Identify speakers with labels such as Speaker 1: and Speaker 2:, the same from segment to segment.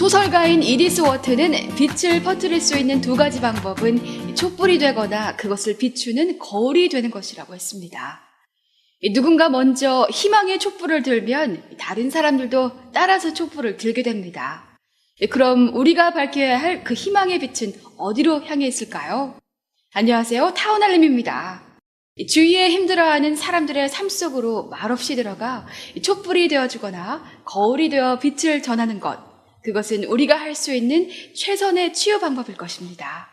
Speaker 1: 소설가인 이디스 워트는 빛을 퍼뜨릴 수 있는 두 가지 방법은 촛불이 되거나 그것을 비추는 거울이 되는 것이라고 했습니다. 누군가 먼저 희망의 촛불을 들면 다른 사람들도 따라서 촛불을 들게 됩니다. 그럼 우리가 밝혀야 할 그 희망의 빛은 어디로 향해 있을까요? 안녕하세요. 타오날림입니다. 주위에 힘들어하는 사람들의 삶 속으로 말없이 들어가 촛불이 되어주거나 거울이 되어 빛을 전하는 것, 그것은 우리가 할 수 있는 최선의 치유 방법일 것입니다.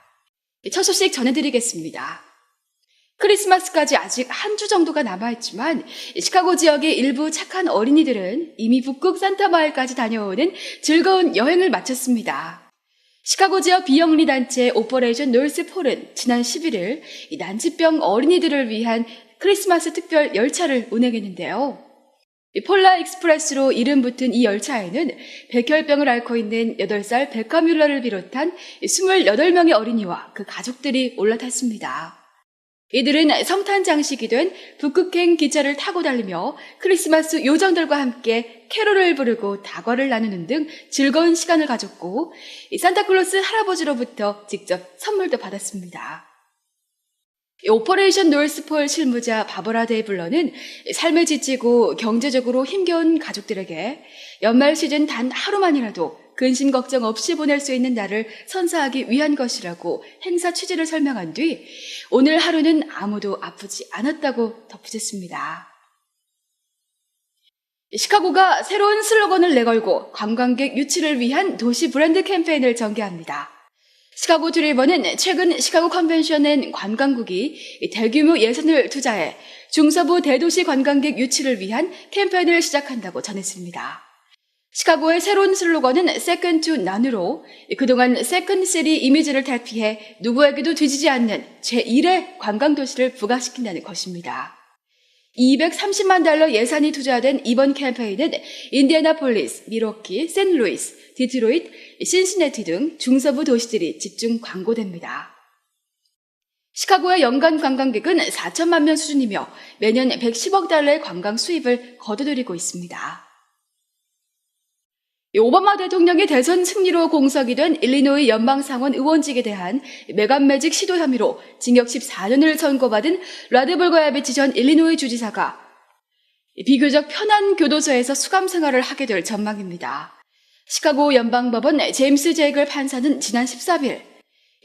Speaker 1: 첫 소식 전해드리겠습니다. 크리스마스까지 아직 한 주 정도가 남아있지만 시카고 지역의 일부 착한 어린이들은 이미 북극 산타마을까지 다녀오는 즐거운 여행을 마쳤습니다. 시카고 지역 비영리 단체 오퍼레이션 노스폴은 지난 11일 난치병 어린이들을 위한 크리스마스 특별 열차를 운행했는데요. 폴라 익스프레스로 이름 붙은 이 열차에는 백혈병을 앓고 있는 8살 베카 뮬러를 비롯한 28명의 어린이와 그 가족들이 올라탔습니다. 이들은 성탄 장식이 된 북극행 기차를 타고 달리며 크리스마스 요정들과 함께 캐롤을 부르고 다과를 나누는 등 즐거운 시간을 가졌고 산타클로스 할아버지로부터 직접 선물도 받았습니다. 오퍼레이션 노스폴 실무자 바버라 데이블러는 삶에 지치고 경제적으로 힘겨운 가족들에게 연말 시즌 단 하루만이라도 근심 걱정 없이 보낼 수 있는 날을 선사하기 위한 것이라고 행사 취지를 설명한 뒤 오늘 하루는 아무도 아프지 않았다고 덧붙였습니다. 시카고가 새로운 슬로건을 내걸고 관광객 유치를 위한 도시 브랜드 캠페인을 전개합니다. 시카고 트리버는 최근 시카고 컨벤션 앤 관광국이 대규모 예산을 투자해 중서부 대도시 관광객 유치를 위한 캠페인을 시작한다고 전했습니다. 시카고의 새로운 슬로건은 Second to None으로 그동안 Second City 이미지를 탈피해 누구에게도 뒤지지 않는 제1의 관광도시를 부각시킨다는 것입니다. $230만 예산이 투자된 이번 캠페인은 인디애나폴리스, 미러키, 샌루이스, 디트로이트, 신시내티 등 중서부 도시들이 집중 광고됩니다. 시카고의 연간 관광객은 4천만 명 수준이며 매년 $110억 관광 수입을 거둬들이고 있습니다. 오바마 대통령의 대선 승리로 공석이 된 일리노이 연방상원 의원직에 대한 매간매직 시도 혐의로 징역 14년을 선고받은 라드 블거야비치 전 일리노이 주지사가 비교적 편한 교도소에서 수감 생활을 하게 될 전망입니다. 시카고 연방법원 제임스 제이글 판사는 지난 13일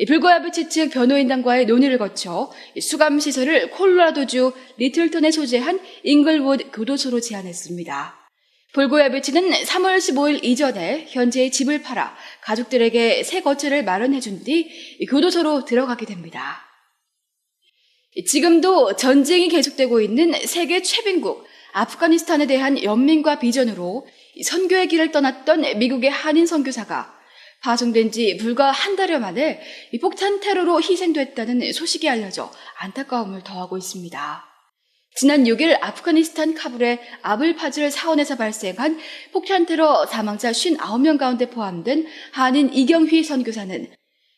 Speaker 1: 블거야비치 측 변호인단과의 논의를 거쳐 수감시설을 콜로라도주 리틀턴에 소재한 잉글우드 교도소로 제안했습니다. 블거야비치는 3월 15일 이전에 현재의 집을 팔아 가족들에게 새 거처를 마련해준 뒤 교도소로 들어가게 됩니다. 지금도 전쟁이 계속되고 있는 세계 최빈국 아프가니스탄에 대한 연민과 비전으로 선교의 길을 떠났던 미국의 한인 선교사가 파송된 지 불과 한 달여 만에 폭탄 테러로 희생됐다는 소식이 알려져 안타까움을 더하고 있습니다. 지난 6일 아프가니스탄 카불의 아블파즐 사원에서 발생한 폭탄 테러 사망자 59명 가운데 포함된 한인 이경휘 선교사는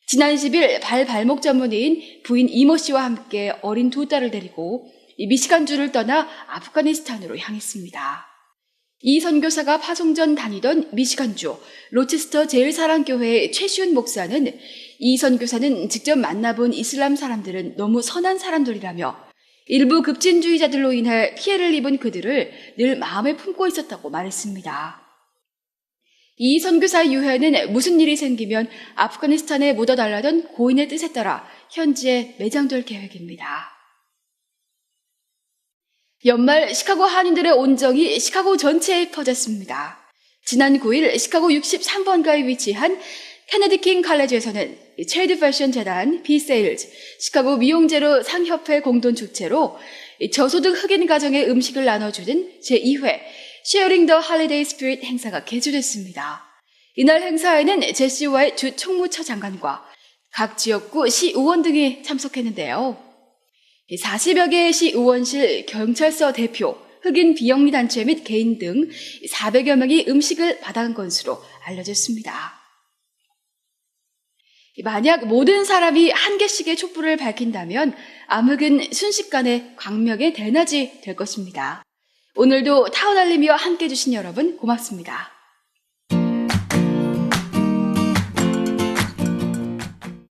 Speaker 1: 지난 10일 발목 전문의인 부인 이모 씨와 함께 어린 두 딸을 데리고 미시간주를 떠나 아프가니스탄으로 향했습니다. 이 선교사가 파송 전 다니던 미시간주 로체스터 제일사랑교회의 최시훈 목사는 이 선교사는 직접 만나본 이슬람 사람들은 너무 선한 사람들이라며 일부 급진주의자들로 인해 피해를 입은 그들을 늘 마음에 품고 있었다고 말했습니다. 이 선교사의 유해는 무슨 일이 생기면 아프가니스탄에 묻어달라던 고인의 뜻에 따라 현지에 매장될 계획입니다. 연말 시카고 한인들의 온정이 시카고 전체에 퍼졌습니다. 지난 9일 시카고 63번가에 위치한 케네디 킹 칼레지에서는 트레이드 패션 재단 비세일즈, 시카고 미용재료 상협회 공동 주최로 저소득 흑인 가정의 음식을 나눠주는 제2회 Sharing the Holiday Spirit 행사가 개최됐습니다. 이날 행사에는 제시와의 주 총무처 장관과 각 지역구 시의원 등이 참석했는데요. 40여 개의 시의원실, 경찰서 대표, 흑인 비영리 단체 및 개인 등 400여 명이 음식을 받아간 것으로 알려졌습니다. 만약 모든 사람이 한 개씩의 촛불을 밝힌다면 암흑은 순식간에 광명의 대낮이 될 것입니다. 오늘도 타오날림이와 함께 해주신 여러분 고맙습니다.